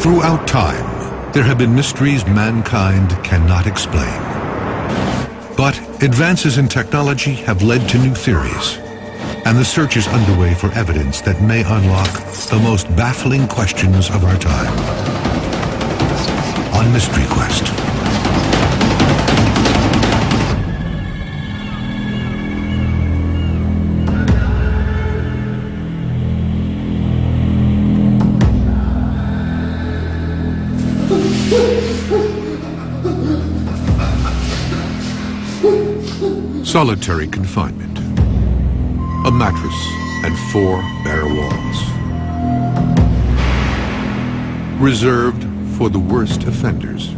Throughout time, there have been mysteries mankind cannot explain. But advances in technology have led to new theories, and the search is underway for evidence that may unlock the most baffling questions of our time. On MysteryQuest. Solitary confinement. A mattress and 4 bare walls. Reserved for the worst offenders.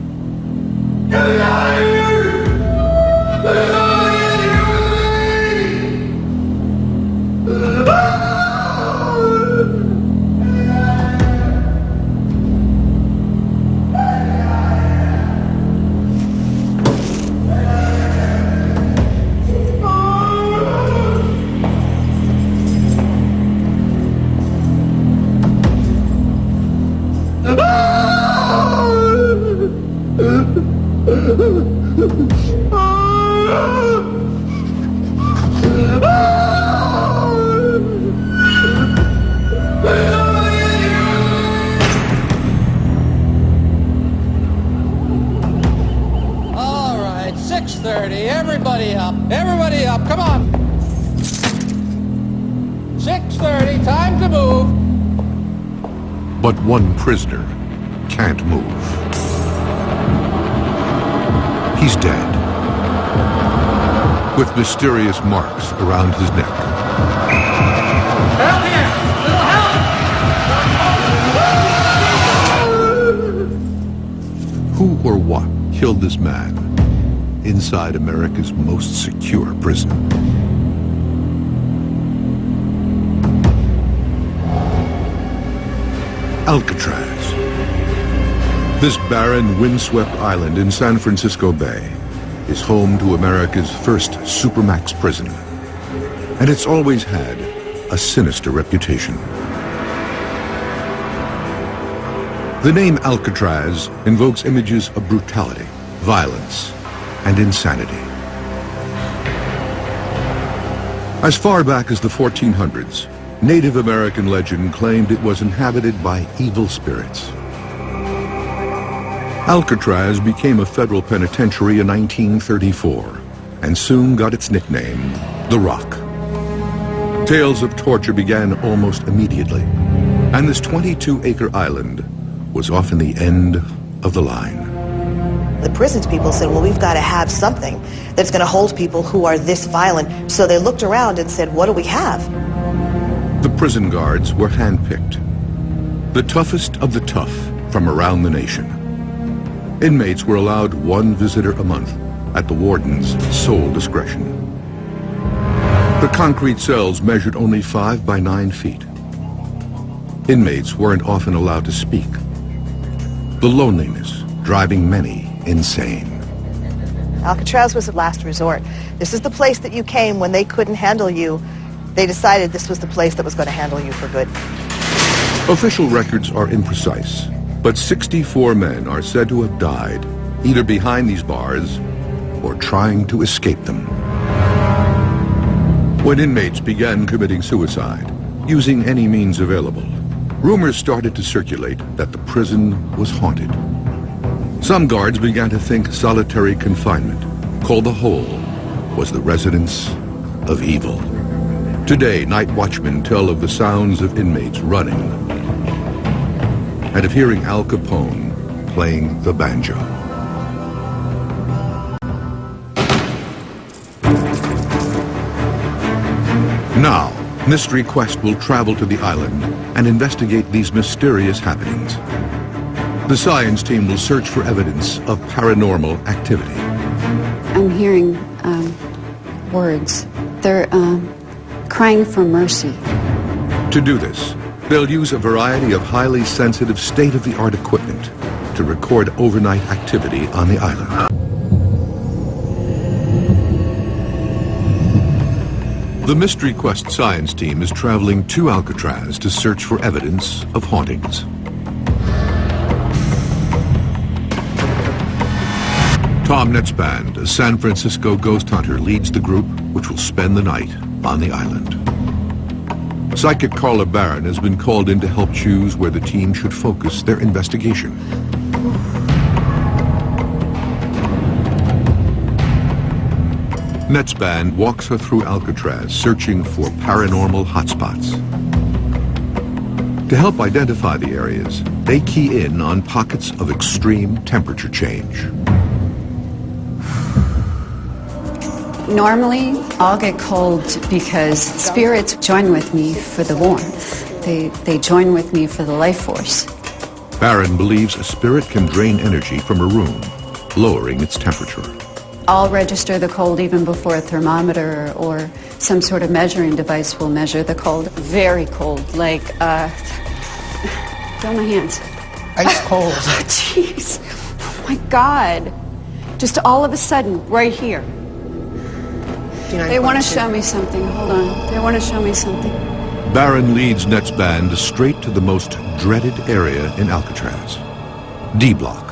All right, 6:30. Everybody up. Everybody up. Come on. 6:30. Time to move. But one prisoner can't move. He's dead, with mysterious marks around his neck. Help here! Little help! Who or what killed this man inside America's most secure prison? Alcatraz. This barren, windswept island in San Francisco Bay is home to America's first supermax prison, and it's always had a sinister reputation. The name Alcatraz invokes images of brutality, violence, and insanity. As far back as the 1400s, Native American legend claimed it was inhabited by evil spirits. Alcatraz became a federal penitentiary in 1934 and soon got its nickname, The Rock. Tales of torture began almost immediately, and this 22-acre island was often the end of the line. The prisons people said, well, we've got to have something that's going to hold people who are this violent. So they looked around and said, what do we have? The prison guards were handpicked, the toughest of the tough from around the nation. Inmates were allowed 1 visitor a month at the warden's sole discretion. The concrete cells measured only 5 by 9 feet. Inmates weren't often allowed to speak. The loneliness driving many insane. Alcatraz was a last resort. This is the place that you came when they couldn't handle you. They decided this was the place that was going to handle you for good. Official records are imprecise, but 64 men are said to have died either behind these bars or trying to escape them. When inmates began committing suicide, using any means available, rumors started to circulate that the prison was haunted. Some guards began to think solitary confinement, called the Hole, was the residence of evil. Today, night watchmen tell of the sounds of inmates running and of hearing Al Capone playing the banjo. Now, MysteryQuest will travel to the island and investigate these mysterious happenings. The science team will search for evidence of paranormal activity. I'm hearing words. They're crying for mercy. To do this, they'll use a variety of highly sensitive state-of-the-art equipment to record overnight activity on the island. The MysteryQuest science team is traveling to Alcatraz to search for evidence of hauntings. Tom Netzband, a San Francisco ghost hunter, leads the group, which will spend the night on the island. Psychic Carla Barron has been called in to help choose where the team should focus their investigation. Netzband walks her through Alcatraz, searching for paranormal hotspots. To help identify the areas, they key in on pockets of extreme temperature change. Normally, I'll get cold because spirits join with me for the warmth. They join with me for the life force. Barron believes a spirit can drain energy from a room, lowering its temperature. I'll register the cold even before a thermometer or some sort of measuring device will measure the cold. Very cold, like, feel my hands. Ice cold. Oh, jeez. Oh, my God. Just all of a sudden, right here. They want to show me something. Hold on. They want to show me something. Barron leads Netzband straight to the most dreaded area in Alcatraz. D Block,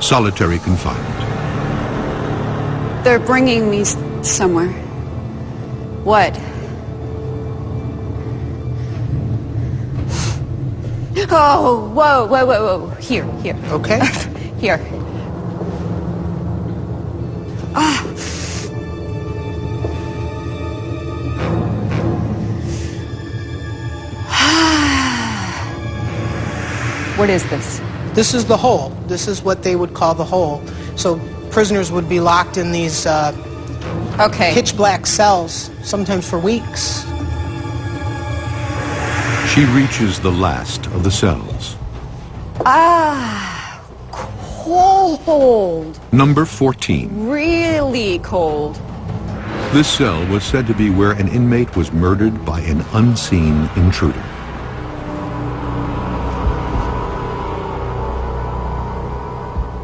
solitary confinement. They're bringing me somewhere. What? Oh, whoa, whoa, whoa, whoa. Here. Okay. Here. Ah. What is this? This is the hole. This is what they would call the hole. So prisoners would be locked in these Okay. pitch black cells, sometimes for weeks. She reaches the last of the cells. Ah, cold. Number 14. Really cold. This cell was said to be where an inmate was murdered by an unseen intruder.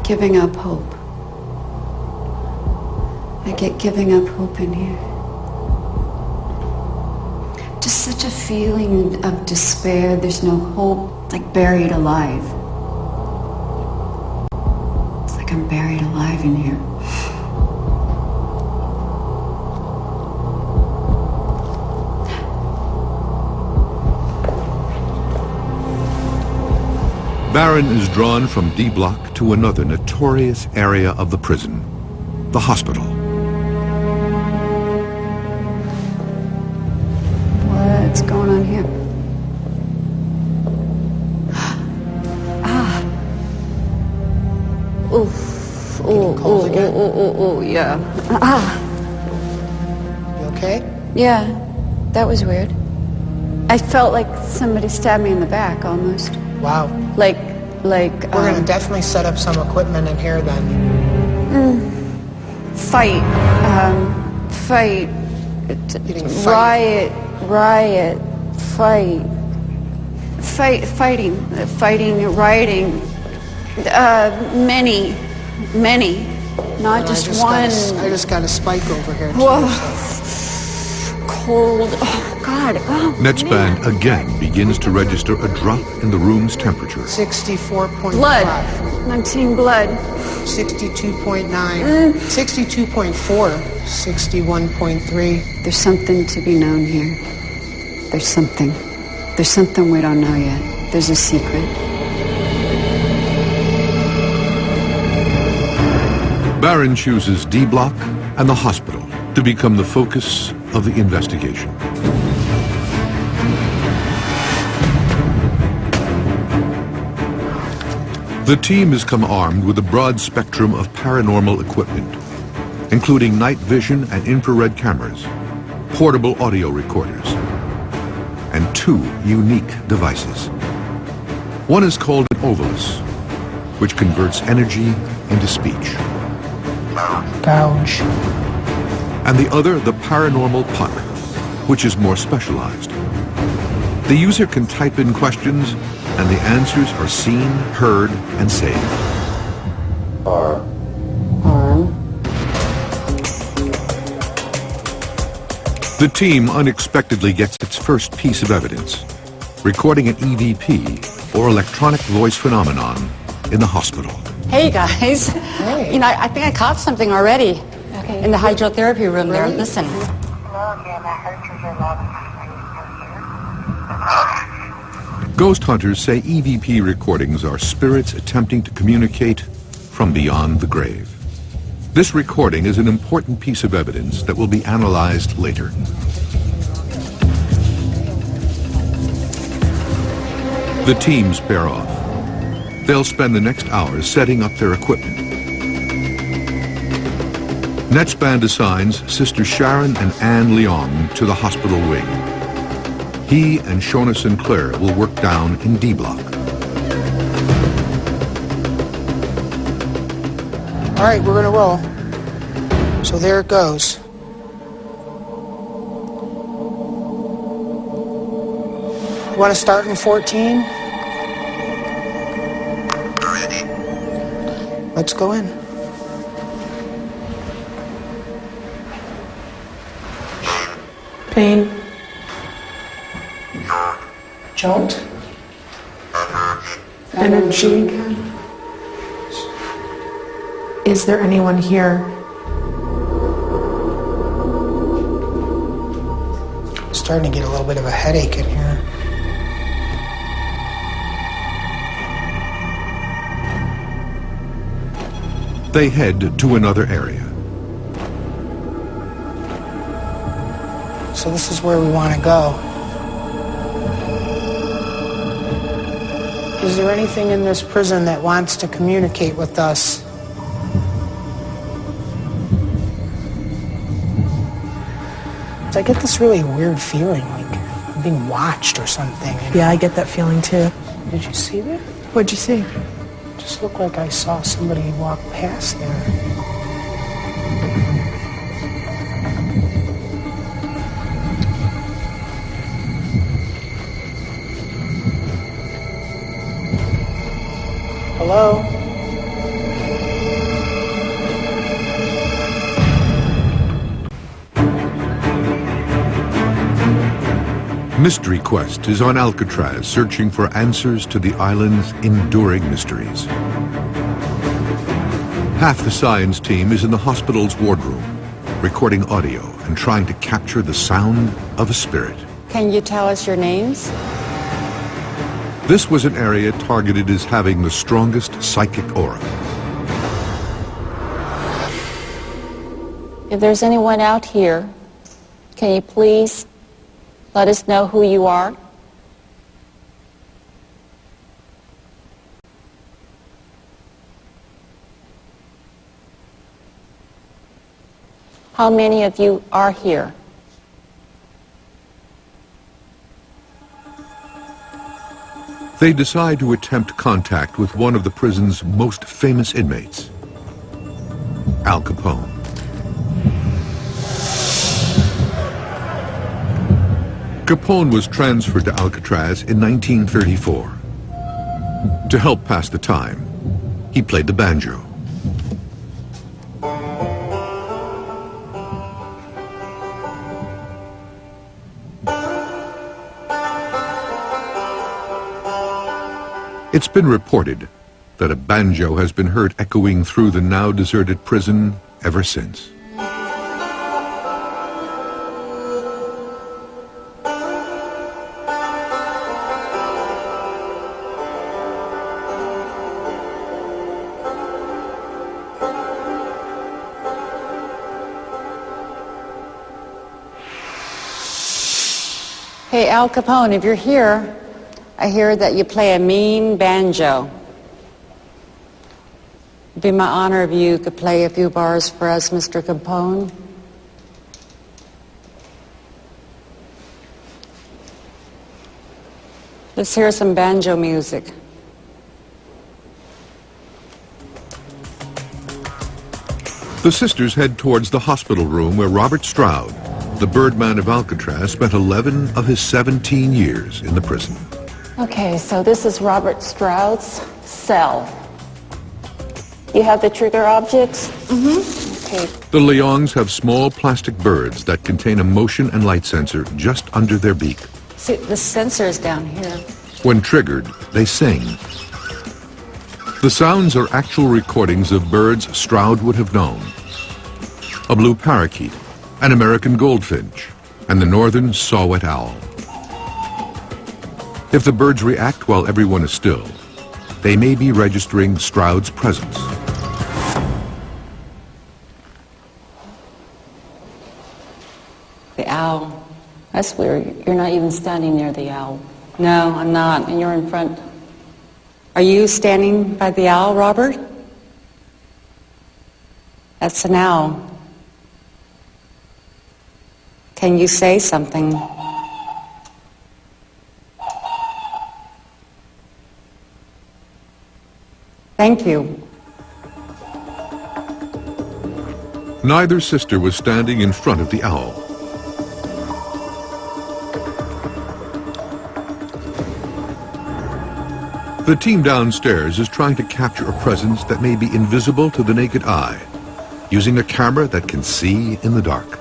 Giving up hope. I get giving up hope in here. Just such a feeling of despair. There's no hope, like buried alive. It's like I'm buried alive in here. Barron is drawn from D Block to another notorious area of the prison, the hospital. What's going on here? Ah. Oof. cold again? Oh, yeah. Ah. You okay? Yeah, that was weird. I felt like somebody stabbed me in the back almost. Wow. Like, We're going to definitely set up some equipment in here then. fight, Getting fight. riot, fighting, rioting, many, not And just I one. I just got a spike over here too. Whoa. So. Cold, oh God. Oh, Netzband again begins to register a drop in the room's temperature. 64.5. blood, I'm seeing blood. 62.9. 62.4. 61.3. There's something to be known here. There's something we don't know yet. There's a secret. Barron chooses D Block and the hospital to become the focus of the investigation. The team has come armed with a broad spectrum of paranormal equipment, including night vision and infrared cameras, portable audio recorders, and 2 unique devices. One is called an ovilus, which converts energy into speech. Gouge. And the other, the paranormal puck, which is more specialized. The user can type in questions, and the answers are seen, heard, and saved. The team unexpectedly gets its first piece of evidence, recording an EVP, or electronic voice phenomenon, in the hospital. Hey, guys. Hey. You know, I think I caught something already in the hydrotherapy room there. Listen. Ghost hunters say EVP recordings are spirits attempting to communicate from beyond the grave. This recording is an important piece of evidence that will be analyzed later. The teams pair off. They'll spend the next hours setting up their equipment. Netzband assigns Sister Sharon and Anne Leong to the hospital wing. He and Shona Sinclair will work down in D Block. All right, we're gonna roll. So there it goes. You want to start in 14? Ready. Let's go in. Pain. Jolt. Energy. Is there anyone here? Starting to get a little bit of a headache in here. They head to another area. So this is where we want to go. Is there anything in this prison that wants to communicate with us? I get this really weird feeling, like I'm being watched or something. Yeah, I get that feeling too. Did you see that? What'd you see? It just looked like I saw somebody walk past there. Hello? MysteryQuest is on Alcatraz searching for answers to the island's enduring mysteries. Half the science team is in the hospital's wardroom, recording audio and trying to capture the sound of a spirit. Can you tell us your names? This was an area targeted as having the strongest psychic aura. If there's anyone out here, can you please let us know who you are? How many of you are here? They decide to attempt contact with one of the prison's most famous inmates, Al Capone. Capone was transferred to Alcatraz in 1934. To help pass the time, he played the banjo. It's been reported that a banjo has been heard echoing through the now deserted prison ever since. Hey, Al Capone, if you're here, I hear that you play a mean banjo. It'd be my honor if you could play a few bars for us, Mr. Capone. Let's hear some banjo music. The sisters head towards the hospital room where Robert Stroud, the Birdman of Alcatraz, spent 11 of his 17 years in the prison. Okay, so this is Robert Stroud's cell. You have the trigger objects? Mm-hmm. Okay. The Leongs have small plastic birds that contain a motion and light sensor just under their beak. See, the sensor is down here. When triggered, they sing. The sounds are actual recordings of birds Stroud would have known. A blue parakeet, an American goldfinch, and the northern saw-whet owl. If the birds react while everyone is still, they may be registering Stroud's presence. The owl. That's weird. You're not even standing near the owl. No, I'm not, and you're in front. Are you standing by the owl, Robert? That's an owl. Can you say something? Thank you. Neither sister was standing in front of the owl. The team downstairs is trying to capture a presence that may be invisible to the naked eye, using a camera that can see in the dark.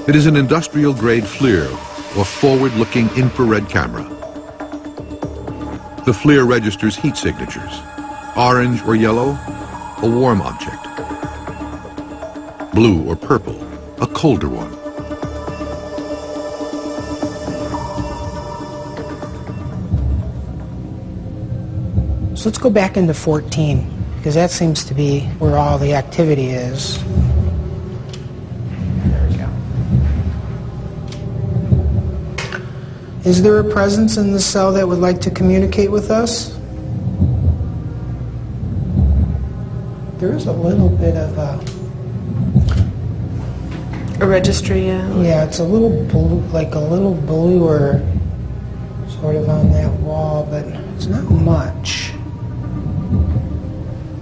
It is an industrial-grade FLIR, or forward-looking infrared camera. The FLIR registers heat signatures. Orange or yellow, a warm object. Blue or purple, a colder one. So let's go back into 14, because that seems to be where all the activity is. There we go. Is there a presence in the cell that would like to communicate with us? There is a little bit of A registry, yeah. yeah, it's a little blue, like a little bluer sort of on that wall, but it's not much.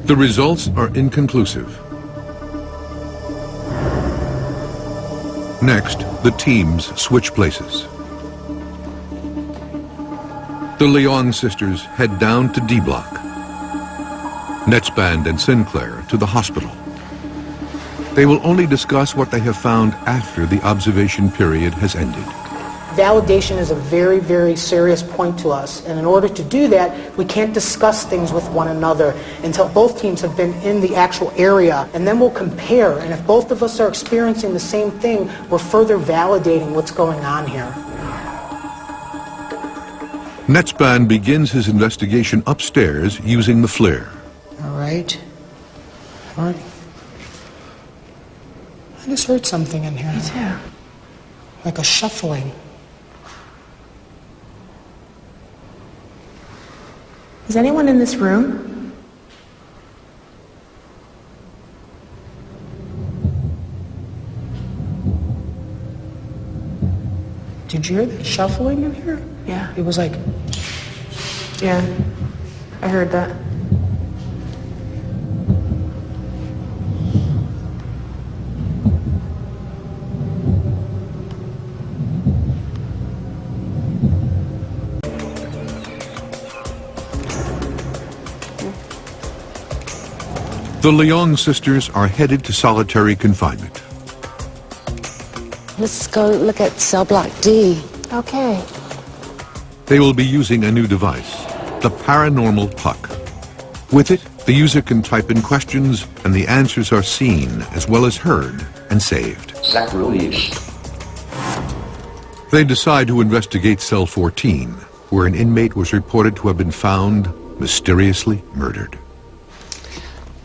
The results are inconclusive. Next, the teams switch places. The Leong sisters head down to D Block. Netzband and Sinclair to the hospital. They will only discuss what they have found after the observation period has ended. Validation is a very, very serious point to us, and in order to do that, we can't discuss things with one another until both teams have been in the actual area, and then we'll compare, and if both of us are experiencing the same thing, we're further validating what's going on here. Netzband begins his investigation upstairs using the FLIR. All right. All right. I just heard something in here. Me too. Like a shuffling. Is anyone in this room? Did you hear that shuffling in here? Yeah. It was like, Yeah. I heard that. The Leong sisters are headed to solitary confinement. Let's go look at cell block D. Okay. They will be using a new device, the paranormal puck. With it, the user can type in questions and the answers are seen as well as heard and saved. Sacrilege. They decide to investigate cell 14, where an inmate was reported to have been found mysteriously murdered.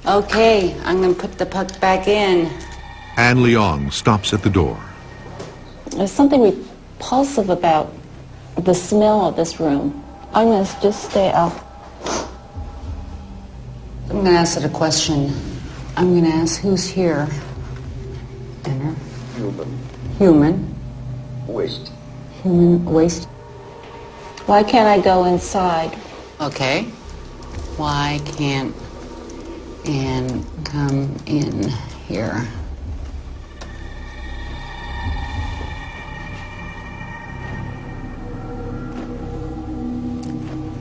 Okay, I'm going to put the puck back in. Anne Leong stops at the door. There's something repulsive about the smell of this room. I'm going to just stay out. I'm going to ask it a question. I'm going to ask who's here. Dinner. Human. Human. Waste. Human waste. Why can't I go inside? Okay. Why can't Anne come in here?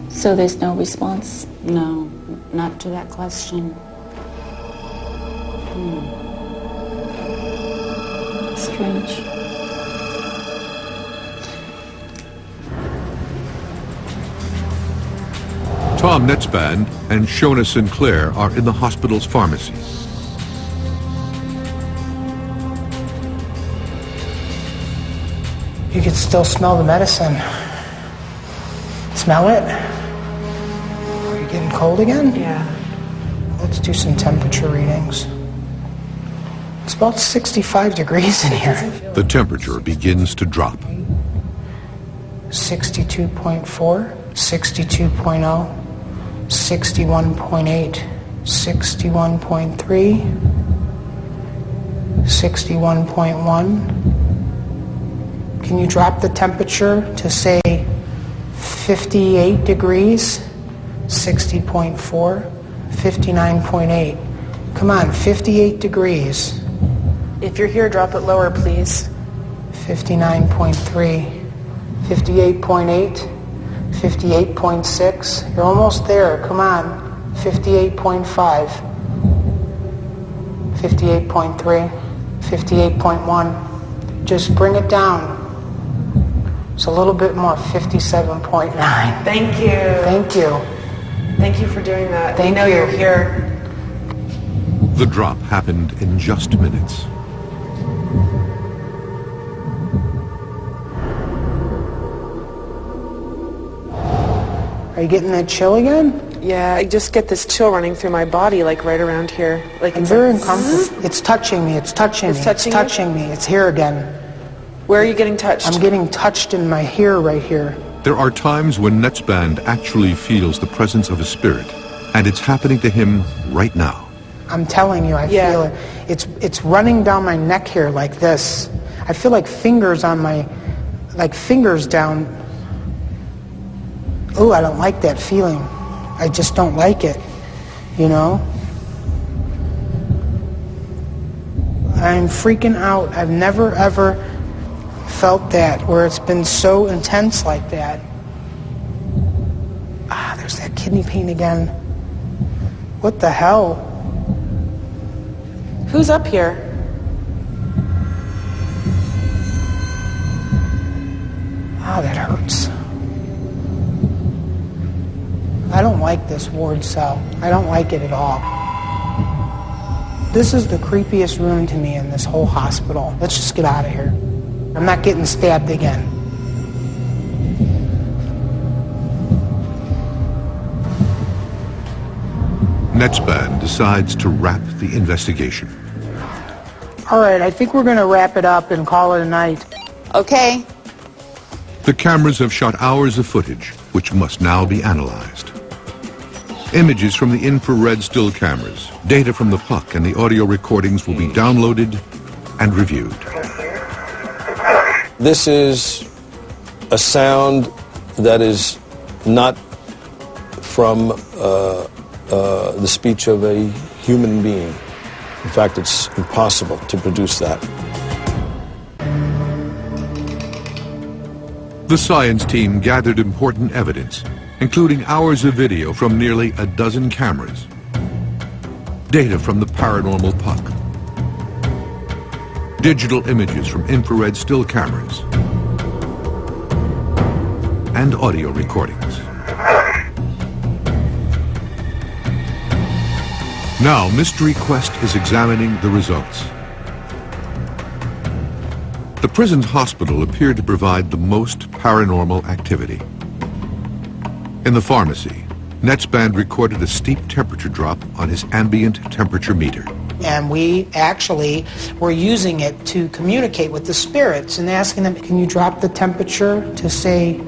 So there's no response? No, not to that question. Strange. Tom Netzband and Shona Sinclair are in the hospital's pharmacy. You can still smell the medicine. Smell it? Are you getting cold again? Yeah. Let's do some temperature readings. It's about 65 degrees in here. The temperature begins to drop. 62.4, 62.0, 61.8, 61.3, 61.1. Can you drop the temperature to say 58 degrees? 60.4, 59.8. Come on, 58 degrees. If you're here, drop it lower, please. 59.3, 58.8, 58.6. You're almost there. Come on. 58.5, 58.3, 58.1. Just bring it down. It's a little bit more. 57.9. Thank you. Thank you. Thank you for doing that. Thank I know you. you're here. The drop happened in just minutes. Are you getting that chill again? Yeah, I just get this chill running through my body, like right around here. Like I'm it's very like, uncomfortable. It's touching me. It's touching me. It's touching It's you? touching me. It's here again. Where are you getting touched? I'm getting touched in my hair right here. There are times when Netzband actually feels the presence of a spirit, and it's happening to him right now. I'm telling you, I Yeah. feel it. It's running down my neck here like this. I feel like fingers on my, like fingers down. Oh, I don't like that feeling. I just don't like it, you know? I'm freaking out. I've never ever felt that, where it's been so intense like that. Ah, there's that kidney pain again. What the hell? Who's up here? Oh, that hurts. I don't like this ward cell. I don't like it at all. This is the creepiest room to me in this whole hospital. Let's just get out of here. I'm not getting stabbed again. Netzband decides to wrap the investigation. All right, I think we're going to wrap it up and call it a night. Okay. The cameras have shot hours of footage, which must now be analyzed. Images from the infrared still cameras, data from the puck, and the audio recordings will be downloaded and reviewed. This is a sound that is not from the speech of a human being. In fact, it's impossible to produce that. The science team gathered important evidence, including hours of video from nearly a dozen cameras, data from the paranormal puck, digital images from infrared still cameras, and audio recordings. Now, MysteryQuest is examining the results. The prison's hospital appeared to provide the most paranormal activity. In the pharmacy, Netzband recorded a steep temperature drop on his ambient temperature meter. And we actually were using it to communicate with the spirits and asking them, can you drop the temperature to, say,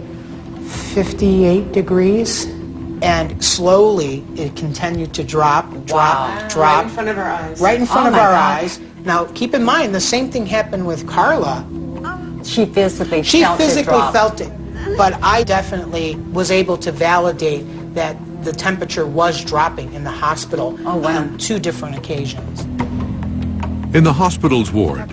58 degrees? And slowly it continued to drop. Right in front of our eyes. Right in front of our eyes. Now, keep in mind, the same thing happened with Carla. She physically felt it. But I definitely was able to validate that the temperature was dropping in the hospital on 2 different occasions. In the hospital's ward,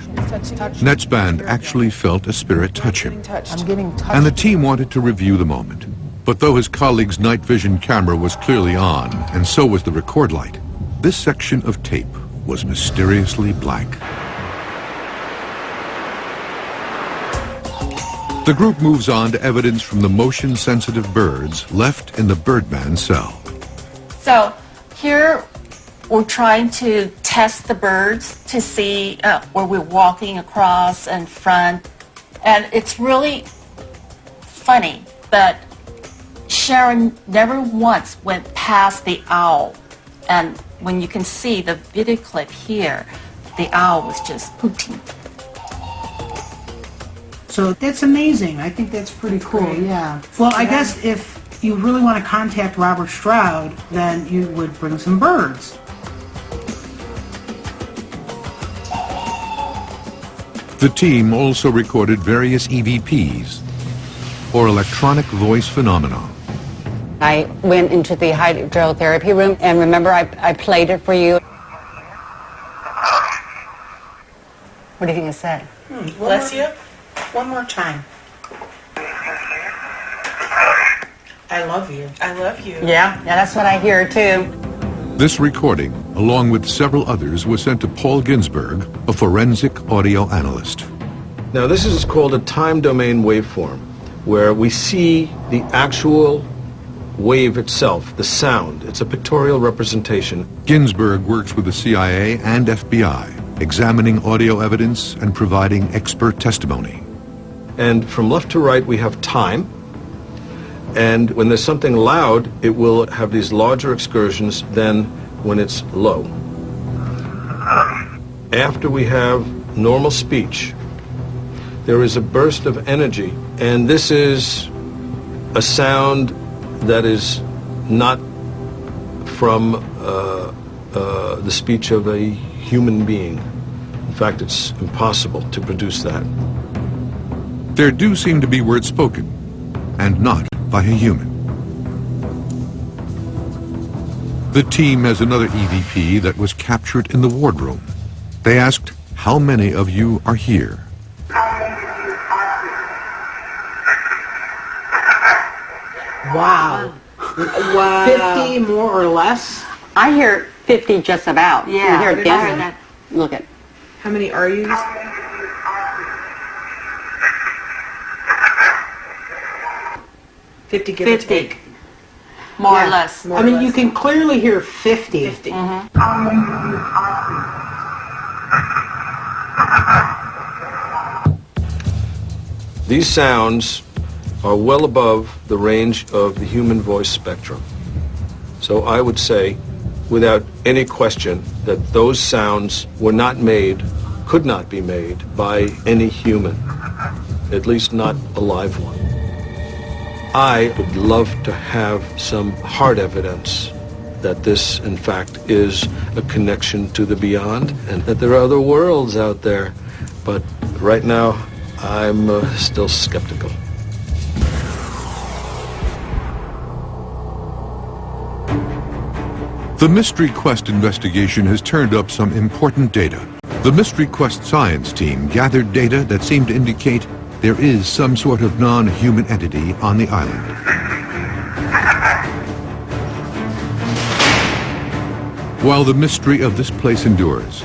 Netzband actually felt a spirit touch him, I'm getting touched. and the team wanted to review the moment. But though his colleague's night vision camera was clearly on, and so was the record light, this section of tape was mysteriously blank. The group moves on to evidence from the motion-sensitive birds left in the Birdman cell. So here we're trying to test the birds to see where we're walking across and front. And it's really funny, but Sharon never once went past the owl. And when you can see the video clip here, the owl was just hooting. So that's amazing. I think that's pretty cool, yeah. Well, I guess if you really want to contact Robert Stroud, then you would bring some birds. The team also recorded various EVPs, or electronic voice phenomena. I went into the hydrotherapy room, and remember I played it for you. What do you think it said? Bless you. One more time. I love you. I love you. Yeah, that's what I hear too. This recording, along with several others, was sent to Paul Ginsberg, a forensic audio analyst. Now, this is called a time domain waveform, where we see the actual wave itself, the sound. It's a pictorial representation. Ginsberg works with the CIA and FBI, examining audio evidence and providing expert testimony. And from left to right, we have time. And when there's something loud, it will have these larger excursions than when it's low. After we have normal speech, there is a burst of energy. And this is a sound that is not from the speech of a human being. In fact, it's impossible to produce that. There do seem to be words spoken, and not by a human. The team has another EVP that was captured in the wardroom. They asked, "How many of you are here?" Wow. Wow. 50 more or less? I hear 50 just about. Yeah, I hear it I heard guessing. Look at. How many are you? 50, give or take. More or less. I mean, you can clearly hear 50. 50. These sounds are well above the range of the human voice spectrum. So I would say, without any question, that those sounds were not made, could not be made by any human, at least not a live one. I would love to have some hard evidence that this, in fact, is a connection to the beyond and that there are other worlds out there. But right now, I'm still skeptical. The MysteryQuest investigation has turned up some important data. The MysteryQuest science team gathered data that seemed to indicate there is some sort of non-human entity on the island. While the mystery of this place endures,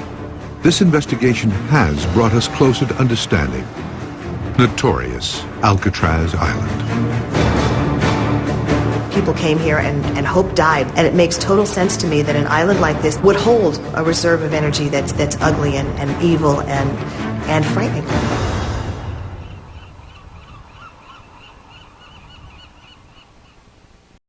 this investigation has brought us closer to understanding notorious Alcatraz Island. People came here and hope died, and it makes total sense to me that an island like this would hold a reserve of energy that's ugly and evil and frightening.